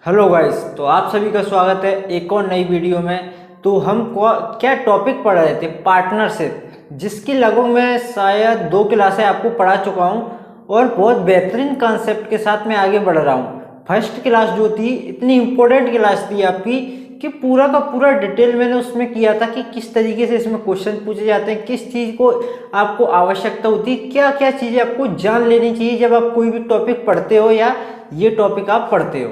Hello guys, तो आप सभी का स्वागत है एक और नई वीडियो में। तो हम क्या टॉपिक पढ़ रहे थे, पार्टनरशिप, जिसकी लगभग मैं शायद 2 क्लासें आपको पढ़ा चुका हूं और बहुत बेहतरीन कॉन्सेप्ट के साथ मैं आगे बढ़ रहा हूं। फर्स्ट क्लास जो थी इतनी इम्पोर्टेंट क्लास थी आपकी कि पूरा का पूरा डिटेल मैंने उसमें किया था कि किस तरीके से इसमें क्वेश्चन पूछे जाते हैं, किस चीज़ को आपको आवश्यकता होती है, क्या क्या चीज़ें आपको जान लेनी चाहिए जब आप कोई भी टॉपिक पढ़ते हो या ये टॉपिक आप पढ़ते हो।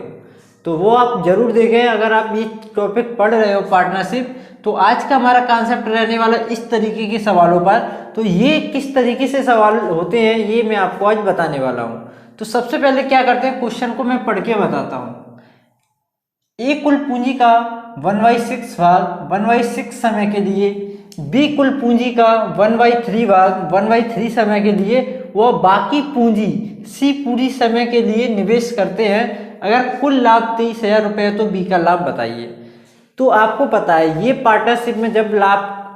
तो वो आप जरूर देखें अगर आप ये टॉपिक पढ़ रहे हो पार्टनरशिप। तो आज का हमारा कॉन्सेप्ट रहने वाला इस तरीके के सवालों पर। तो ये किस तरीके से सवाल होते हैं ये मैं आपको आज बताने वाला हूँ। तो सबसे पहले क्या करते हैं, क्वेश्चन को मैं पढ़ के बताता हूँ। ए कुल पूंजी का 1/6 भाग 1/6 समय के लिए, बी कुल पूंजी का 1/3 भाग 1/3 समय के लिए, वह बाकी पूंजी सी पूरी समय के लिए निवेश करते हैं। अगर कुल लाभ 23,000 रुपये है तो बी का लाभ बताइए। तो आपको पता है ये पार्टनरशिप में जब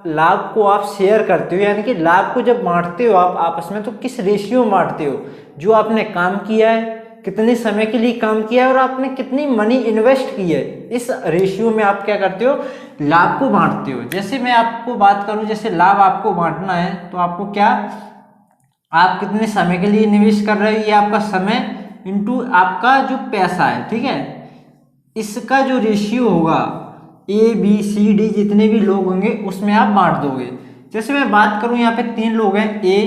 लाभ को आप शेयर करते हो, यानी कि लाभ को जब बांटते हो आप आपस में, तो किस रेशियो में बांटते हो, जो आपने काम किया है, कितने समय के लिए काम किया है और आपने कितनी मनी इन्वेस्ट की है, इस रेशियो में आप क्या करते हो, लाभ को बांटते हो। जैसे मैं आपको बात करूं, जैसे लाभ आपको बांटना है तो आपको क्या, आप कितने समय के लिए निवेश कर रहे हो, ये आपका समय इंटू आपका जो पैसा है, ठीक है, इसका जो रेशियो होगा ए बी सी डी जितने भी लोग होंगे उसमें आप बांट दोगे। जैसे मैं बात करूं, यहाँ पे 3 लोग हैं, ए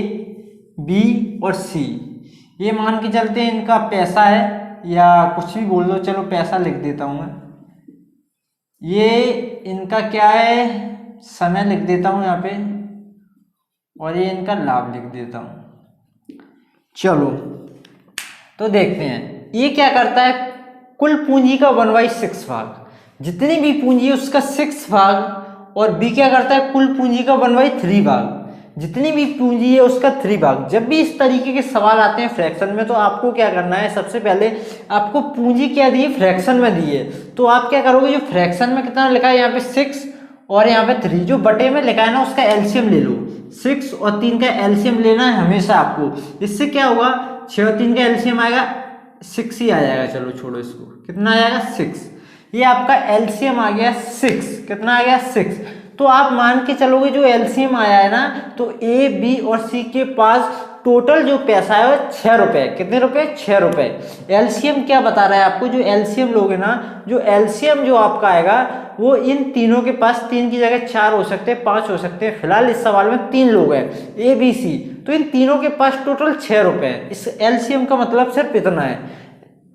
बी और सी। ये मान के चलते हैं इनका पैसा है, या कुछ भी बोल दो, चलो पैसा लिख देता हूं मैं। ये इनका क्या है, समय लिख देता हूं यहाँ पे, और ये इनका लाभ लिख देता हूं। चलो तो देखते हैं ये क्या करता है। कुल पूंजी का 1/6 भाग, जितनी भी पूंजी है उसका 6 भाग, और बी क्या करता है, कुल पूंजी का 1/3 भाग, जितनी भी पूंजी है उसका 3 भाग। जब भी इस तरीके के सवाल आते हैं फ्रैक्शन में, तो आपको क्या करना है, सबसे पहले आपको पूंजी क्या दी है, फ्रैक्शन में दी है। तो आप क्या करोगे, जो फ्रैक्शन में कितना लिखा है यहाँ पे 6 और यहाँ पे 3, जो बटे में लिखा है ना उसका एलसीएम ले लो। 6 और 3 का एलसीएम लेना है हमेशा आपको। इससे क्या होगा, 6 और 3 का एलसीएम आएगा 6 ही आ जाएगा। चलो छोड़ो इसको, कितना आ जाएगा 6। ये आपका एलसीएम आ गया 6। कितना आ गया 6। तो आप मान के चलोगे जो एलसीएम आया है ना, तो ए बी और सी के पास टोटल जो पैसा है वो 6 रुपए। कितने रुपए, 6 रुपए। एलसीएम क्या बता रहा है आपको, जो एलसीएम लोगे ना, जो एलसीएम जो आपका आएगा वो इन तीनों के पास, 3 की जगह 4 हो सकते हैं, 5 हो सकते हैं। फिलहाल इस सवाल में 3 लोग हैं, ए बी सी, तो इन तीनों के पास टोटल 6 रुपए है। इस एलसीएम का मतलब सिर्फ इतना है।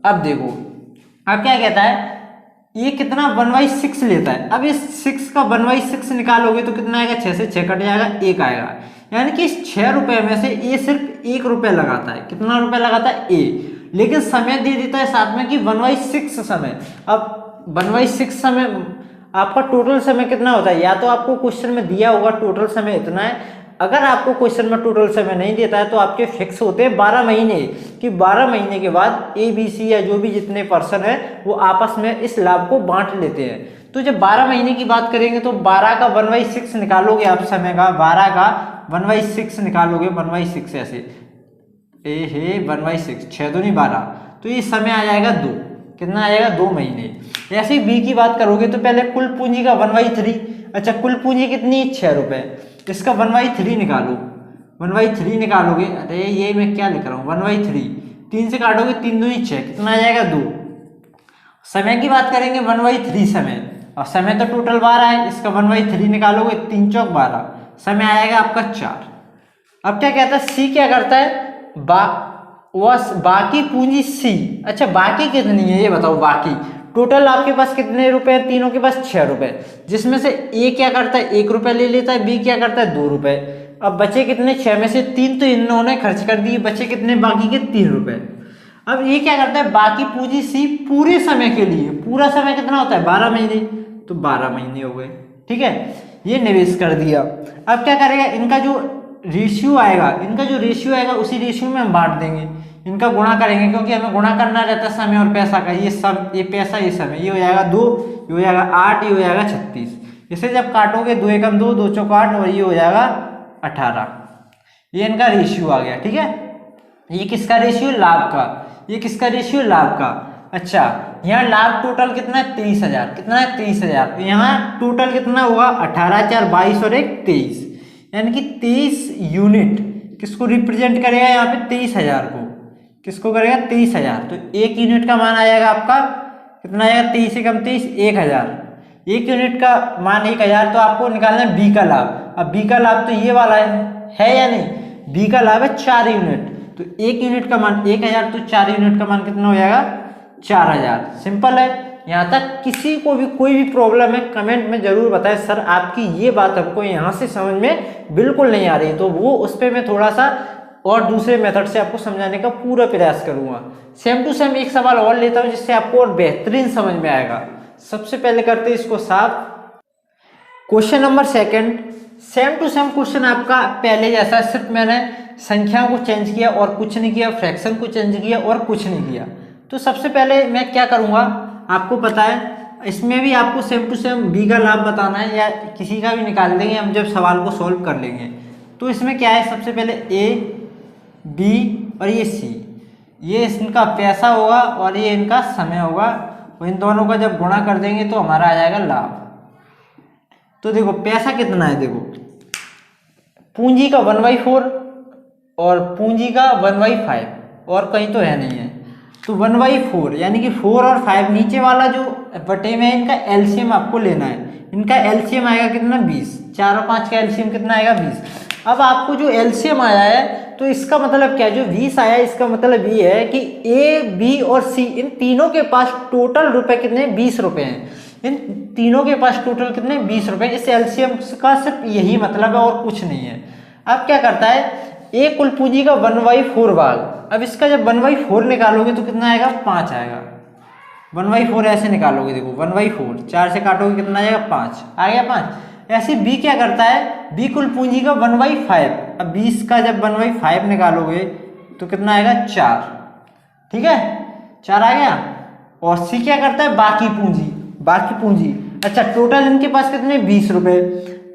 अब देखो अब क्या कहता है, ये कितना 1/6 लेता है। अब इस 6 का 1/6 निकालोगे तो कितना आएगा, 6 से 6 कट जाएगा, 1 आएगा। यानी कि इस 6 रुपए में से ये सिर्फ 1 रुपया लगाता है। कितना रुपया लगाता है, ए, लेकिन समय दे देता है साथ में कि 1/6 समय। अब 1/6 समय आपका टोटल समय कितना होता है, या तो आपको क्वेश्चन में दिया होगा टोटल समय इतना है। अगर आपको क्वेश्चन में टोटल समय नहीं देता है तो आपके फिक्स होते हैं 12 महीने, कि 12 महीने के बाद ए बी सी या जो भी जितने पर्सन है वो आपस में इस लाभ को बांट लेते हैं। तो जब 12 महीने की बात करेंगे तो 12 का 1/6 निकालोगे आप समय का, 12 का 1/6 निकालोगे, 1/6 ऐसे, ए हे 1/6, 6 दूनी 12, तो ये समय आ जाएगा 2। कितना आएगा, 2 महीने। ऐसे ही बी की बात करोगे तो पहले कुल पूंजी का 1/3। अच्छा, कुल पूंजी कितनी, 6 रुपए, इसका 1/3 निकालो। 1/3 निकालोगे, अरे ये मैं क्या लिख रहा हूँ, 1/3, 3 से काटोगे, 3 दूनी 6, कितना आ जाएगा 2। समय की बात करेंगे 1/3 समय, और समय तो टोटल 12 है, इसका 1/3 निकालोगे, 3 चौक 12, समय आएगा आपका 4। अब क्या कहता है, सी क्या करता है, बाकी पूंजी सी। अच्छा, बाकी कितनी है ये बताओ, बाकी टोटल आपके पास कितने रुपए हैं, तीनों के पास 6 रुपए, जिसमें से ए क्या करता है, 1 रुपया ले लेता है, बी क्या करता है 2 रुपए। अब बचे कितने, 6 में से 3 तो इन्होंने खर्च कर दिए, बचे कितने, बाकी के 3 रुपए। अब ये क्या करता है, बाकी पूंजी सी पूरे समय के लिए, पूरा समय कितना होता है, 12 महीने, तो 12 महीने हो गए, ठीक है, ये निवेश कर दिया। अब क्या करेगा, इनका जो रेशियो आएगा उसी रेशियो में हम बांट देंगे, इनका गुणा करेंगे, क्योंकि हमें गुणा करना रहता है समय और पैसा का। ये पैसा, ये समय, ये हो जाएगा 2, ये हो जाएगा 8, ये हो जाएगा 36। इसे जब काटोगे 2 एकम 2, 2 चौक 8, और ये हो जाएगा 18। ये इनका रेशियो आ गया, ठीक है। ये किसका रेशियो, लाभ का। ये किसका रेशियो, लाभ का। अच्छा, यहाँ लाभ टोटल कितना है 23,000, कितना है 23,000, तो यहाँ टोटल कितना होगा 18,000, 22 और 1 23, यानी कि 23 यूनिट किसको रिप्रेजेंट करेगा यहाँ पे 23,000 को, किसको करेगा 23,000। तो एक यूनिट का मान आ जाएगा आपका कितना आएगा 23 से कम 23 1,000, एक यूनिट का मान 1,000। तो आपको निकालना है बी का लाभ। अब बी का लाभ तो ये वाला है या नहीं, बी का लाभ है 4 यूनिट, तो एक यूनिट का मान 1,000, तो 4 यूनिट का मान कितना हो जाएगा 4,000। सिंपल है। यहाँ तक किसी को भी कोई भी प्रॉब्लम है कमेंट में जरूर बताएं, सर आपकी ये बात हमको यहाँ से समझ में बिल्कुल नहीं आ रही, तो वो उस पर मैं थोड़ा सा और दूसरे मेथड से आपको समझाने का पूरा प्रयास करूंगा। सेम टू सेम एक सवाल और लेता हूँ जिससे आपको और बेहतरीन समझ में आएगा। सबसे पहले करते हैं इसको साफ। Question number second, same to same question आपका पहले जैसा, सिर्फ मैंने संख्याओं को चेंज किया और कुछ नहीं किया, फ्रैक्शन को चेंज किया और कुछ नहीं किया। तो सबसे पहले मैं क्या करूंगा, आपको पता है इसमें भी आपको सेम टू सेम बी का लाभ बताना है, या किसी का भी निकाल देंगे हम जब सवाल को सॉल्व कर लेंगे। तो इसमें क्या है, सबसे पहले ए बी और ये सी, ये इनका पैसा होगा और ये इनका समय होगा, और इन दोनों का जब गुणा कर देंगे तो हमारा आ जाएगा लाभ। तो देखो पैसा कितना है, देखो पूंजी का 1/4 और पूंजी का 1/5 और कहीं तो है नहीं है, तो 1/4 यानी कि 4 और 5 नीचे वाला जो बटे में है, इनका एलसीएम आपको लेना है। इनका एलसीएम आएगा कितना 20, 4 और 5 का एलसीएम कितना आएगा 20। अब आपको जो एलसीएम आया है तो इसका मतलब क्या, जो 20 आया है इसका मतलब ये है कि ए बी और सी इन तीनों के पास टोटल रुपए कितने 20 रुपए हैं, इन तीनों के पास टोटल कितने 20 रुपए। इस एलसीएम का सिर्फ यही मतलब है और कुछ नहीं है। अब क्या करता है, ए कुल पूंजी का 1/4 भाग, अब इसका जब 1/4 निकालोगे तो कितना आएगा 5 आएगा। 1/4 ऐसे निकालोगे, देखो 1/4 4 से काटोगे कितना आएगा 5 आ गया 5। ऐसे बी क्या करता है, बी कुल पूंजी का 1/5, अब 20 का जब 1/5 निकालोगे तो कितना आएगा 4, ठीक है 4 आ गया। और सी क्या करता है, बाकी पूंजी, अच्छा टोटल इनके पास कितने 20 रुपए,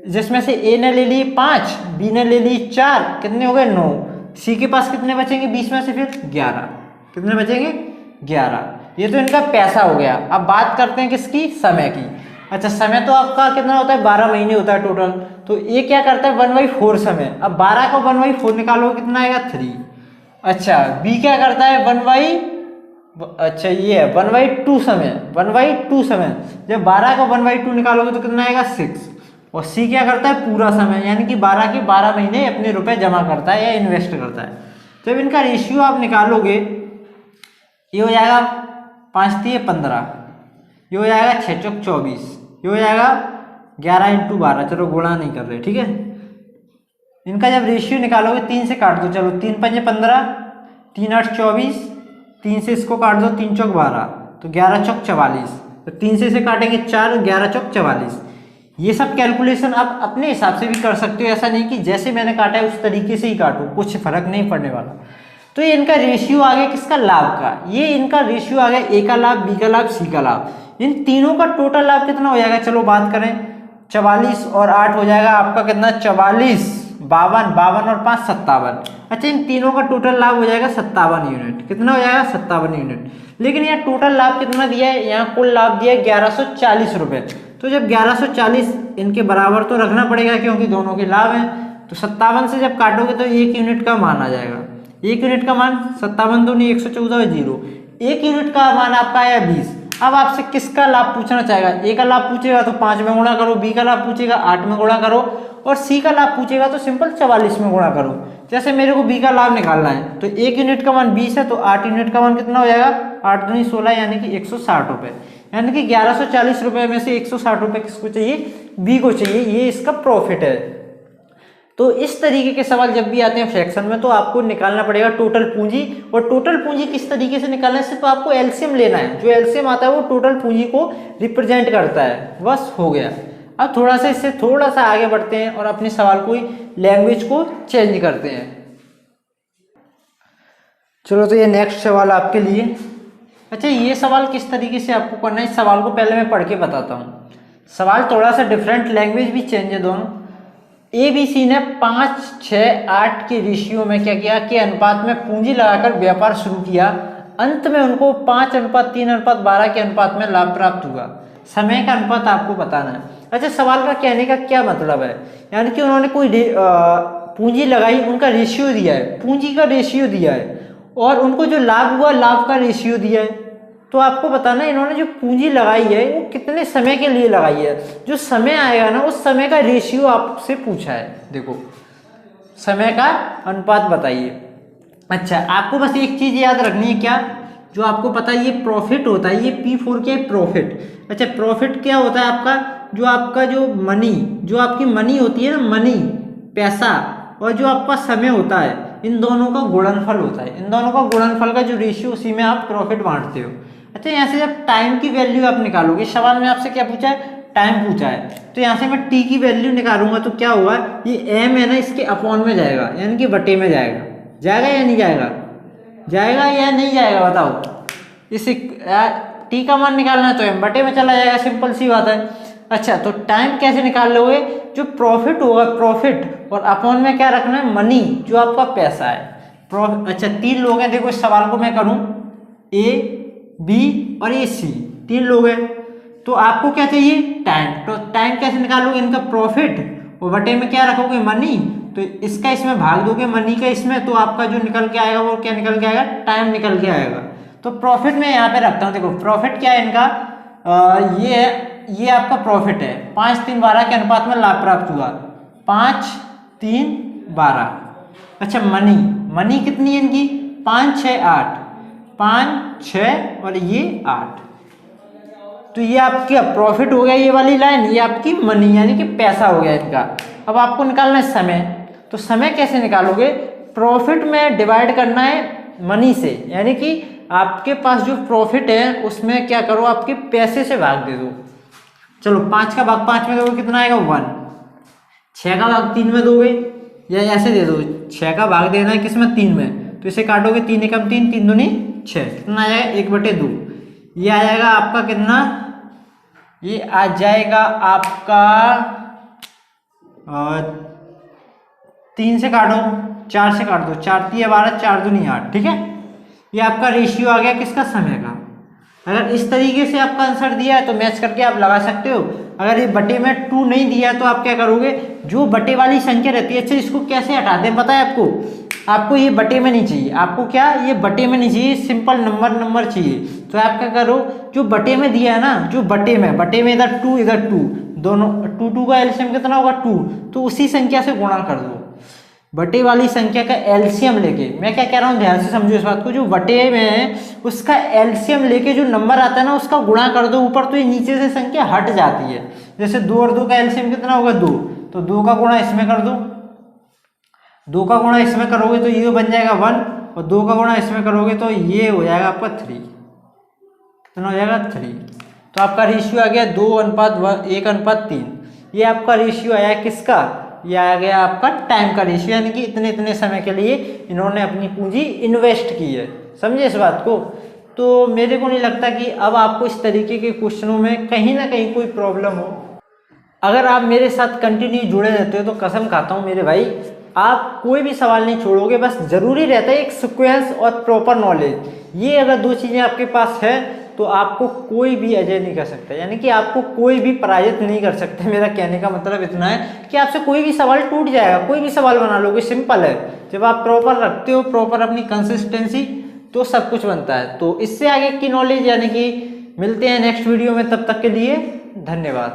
जिसमें से ए ने ले लिए 5, बी ने ले लिए 4, कितने हो गए 9, सी के पास कितने बचेंगे 20 में से फिर 11, कितने बचेंगे 11। ये तो इनका पैसा हो गया। अब बात करते हैं किसकी, समय की। अच्छा समय तो आपका कितना होता है 12 महीने होता है टोटल, तो ये क्या करता है 1/4 समय, अब 12 का 1/4 निकालो कितना आएगा 3। अच्छा बी क्या करता है अच्छा ये है 1/2 समय, 1/2 समय, जब 12 का 1/2 निकालोगे तो कितना आएगा 6। और सी क्या करता है पूरा समय, यानी कि 12 के 12 महीने अपने रुपए जमा करता है या इन्वेस्ट करता है। तो जब इनका रेशियो आप निकालोगे ये हो जाएगा 5 3 15, ये हो जाएगा 6 चौक 24, ये हो जाएगा 11 × 12, चलो गुणा नहीं कर रहे, ठीक है। इनका जब रेशियो निकालोगे 3 से काट दो, चलो 3 5 15, 3 8 24, 3 से इसको काट दो 3 चौक 12, तो 11 चौक 44, तो 3 से इसे काटेंगे 4, 11 चौक 44। ये सब कैलकुलेशन आप अपने हिसाब से भी कर सकते हो, ऐसा नहीं कि जैसे मैंने काटा है उस तरीके से ही काटो, कुछ फर्क नहीं पड़ने वाला। तो ये इनका रेशियो आ गया किसका, लाभ का, ये इनका रेशियो आ गया ए का लाभ, बी का लाभ, सी का लाभ। इन तीनों का टोटल लाभ कितना हो जाएगा, चलो बात करें 44 और 8 हो जाएगा आपका कितना 44, 52 और 5 57। अच्छा इन तीनों का टोटल लाभ हो जाएगा 57 यूनिट, कितना हो जाएगा 57 यूनिट। लेकिन यहाँ टोटल लाभ कितना दिया है, यहाँ कुल लाभ दिया है 1140 रुपये। तो जब 1140 इनके बराबर तो रखना पड़ेगा क्योंकि दोनों के लाभ हैं, तो 57 से जब काटोगे तो 1 यूनिट का मान आ जाएगा। 1 यूनिट का मान 57 दूनी 114 0, 1 यूनिट का मान आपका आया 20। अब आपसे किसका लाभ पूछना चाहेगा, ए का लाभ पूछेगा तो 5 में गुणा करो, बी का लाभ पूछेगा 8 में गुणा करो, और सी का लाभ पूछेगा तो सिंपल 44 में गुणा करो। जैसे मेरे को बी का लाभ निकालना है तो 1 यूनिट का मान 20 है, तो 8 यूनिट का मान कितना हो जाएगा 8 दूनी 16, यानी कि 160 रुपये। यानी कि 1140 रुपये में से 160 रुपये किसको चाहिए, बी को चाहिए, ये इसका प्रॉफिट है। तो इस तरीके के सवाल जब भी आते हैं फ्रैक्शन में तो आपको निकालना पड़ेगा टोटल पूंजी, और टोटल पूंजी किस तरीके से निकालना है, सिर्फ आपको एलसीएम लेना है, जो एलसीएम आता है वो टोटल पूंजी को रिप्रेजेंट करता है, बस हो गया। अब थोड़ा सा इससे थोड़ा सा आगे बढ़ते हैं और अपने सवाल को लैंग्वेज को चेंज करते हैं। चलो तो ये नेक्स्ट सवाल आपके लिए। अच्छा ये सवाल किस तरीके से आपको करना है, इस सवाल को पहले मैं पढ़ के बताता हूँ। सवाल थोड़ा सा डिफरेंट, लैंग्वेज भी चेंज है दोनों। ए बी सी ने 5 6 8 के रेशियो में क्या किया कि अनुपात में पूंजी लगाकर व्यापार शुरू किया। अंत में उनको 5:3:12 के अनुपात में लाभ प्राप्त हुआ। समय का अनुपात आपको बताना है। अच्छा, सवाल का कहने का क्या मतलब है, यानी कि उन्होंने कोई पूंजी लगाई, उनका रेशियो दिया है, पूंजी का रेशियो दिया है, और उनको जो लाभ हुआ लाभ का रेशियो दिया है। तो आपको बताना है इन्होंने जो पूंजी लगाई है वो कितने समय के लिए लगाई है। जो समय आएगा ना उस समय का रेशियो आपसे पूछा है। देखो, समय का अनुपात बताइए। अच्छा, आपको बस एक चीज याद रखनी है, क्या, जो आपको पता है ये प्रॉफिट होता है, ये P4 क्या है, प्रॉफिट। अच्छा, प्रॉफिट क्या होता है आपका, जो आपका जो मनी, जो आपकी मनी होती है ना, मनी पैसा, और जो आपका समय होता है, इन दोनों का गुणनफल होता है। इन दोनों का गुणनफल का जो रेशियो, उसी में आप प्रॉफिट बांटते हो। अच्छा, यहाँ से जब टाइम की वैल्यू आप निकालोगे, सवाल में आपसे क्या पूछा है, टाइम पूछा है, तो यहाँ से मैं टी की वैल्यू निकालूंगा तो क्या होगा, ये एम है ना, इसके अपॉन में जाएगा, यानी कि बटे में जाएगा। जाएगा या नहीं जाएगा, जाएगा या नहीं जाएगा बताओ। इस टी का मान निकालना है तो एम बटे में चला जाएगा, सिंपल सी बात है। अच्छा, तो टाइम कैसे निकाल लोगे, जो प्रॉफिट होगा, प्रॉफिट, और अपॉन में क्या रखना है, मनी, जो आपका पैसा है। अच्छा, 3 लोग हैं, देखो इस सवाल को मैं करूं, ए, बी और ये सी, 3 लोग हैं, तो आपको क्या चाहिए, टाइम। तो टाइम कैसे निकालोगे, इनका प्रॉफिट और बटे में क्या रखोगे, मनी, तो इसका इसमें भाग दोगे मनी का इसमें, तो आपका जो निकल के आएगा वो क्या निकल के आएगा, टाइम निकल के आएगा। तो प्रॉफिट में यहाँ पे रखता हूँ, देखो प्रॉफिट क्या है इनका, ये आपका प्रॉफिट है, 5:3:12 के अनुपात में लाभ प्राप्त हुआ, 5:3:12। अच्छा, मनी, मनी कितनी है इनकी, 5, 6, 8, 5, 6 और ये 8, तो ये आपका प्रॉफिट हो गया, ये वाली लाइन, ये आपकी मनी यानी कि पैसा हो गया इनका। अब आपको निकालना है समय, तो समय कैसे निकालोगे, प्रॉफिट में डिवाइड करना है मनी से, यानी कि आपके पास जो प्रॉफिट है उसमें क्या करो, आपके पैसे से भाग दे दो। चलो, 5 का भाग 5 में दोगे कितना आएगा, 1। 6 का भाग 3 में दोगे, या ऐसे दे दो, 6 का भाग देना है किसमें, 3 में, तो इसे काटोगे, 3 एकम 3, 3 दूनी 6, कितना आ जाएगा, 1/2। ये आ जाएगा आपका कितना, ये आ जाएगा आपका 3 से काटो, 4 से काट दो, 4 3 12, 4 दूनी 8, ठीक है। ये आपका रेशियो आ गया किसका, समय का। अगर इस तरीके से आपका आंसर दिया है तो मैच करके आप लगा सकते हो। अगर ये बटे में 2 नहीं दिया तो आप क्या करोगे, जो बटे वाली संख्या रहती है, अच्छा इसको कैसे हटाते हैं पता है आपको, आपको ये बटे में नहीं चाहिए, आपको क्या, ये बटे में नहीं चाहिए, सिंपल नंबर चाहिए। तो आप क्या करो, जो बटे में दिया है ना, जो बटे में इधर 2 इधर 2, दोनों 2 का एलसीएम कितना होगा 2, तो उसी संख्या से गुणा कर दो। बटे वाली संख्या का एलसीएम लेके, मैं क्या कह रहा हूँ ध्यान से समझो इस बात को, जो बटे में है उसका एलसीएम लेके जो नंबर आता है ना उसका गुणा कर दो ऊपर, तो ये नीचे से संख्या हट जाती है। जैसे 2 और 2 का एलसीएम कितना होगा 2, तो 2 का गुणा इसमें कर दो, 2 का गुणा इसमें करोगे तो ये बन जाएगा 1, और 2 का गुणा इसमें करोगे तो ये हो जाएगा आपका 3, कितना हो जाएगा 3। तो आपका रेशियो आ गया 2:1:3। ये आपका रेशियो आया किसका, ये आ गया आपका टाइम का रेशियो, यानी कि इतने समय के लिए इन्होंने अपनी पूंजी इन्वेस्ट की है। समझे इस बात को। तो मेरे को नहीं लगता कि अब आपको इस तरीके के क्वेश्चनों में कहीं ना कहीं कोई प्रॉब्लम हो। अगर आप मेरे साथ कंटिन्यू जुड़े रहते हो तो कसम खाता हूँ मेरे भाई, आप कोई भी सवाल नहीं छोड़ोगे। बस जरूरी रहता है एक सीक्वेंस और प्रॉपर नॉलेज। ये अगर 2 चीजें आपके पास है तो आपको कोई भी अजय नहीं कर सकता, यानी कि आपको कोई भी पराजित नहीं कर सकता। मेरा कहने का मतलब इतना है कि आपसे कोई भी सवाल टूट जाएगा, कोई भी सवाल बना लोगे, सिंपल है। जब आप प्रॉपर रखते हो, प्रॉपर अपनी कंसिस्टेंसी, तो सब कुछ बनता है। तो इससे आगे की नॉलेज यानी कि मिलते हैं नेक्स्ट वीडियो में, तब तक के लिए धन्यवाद।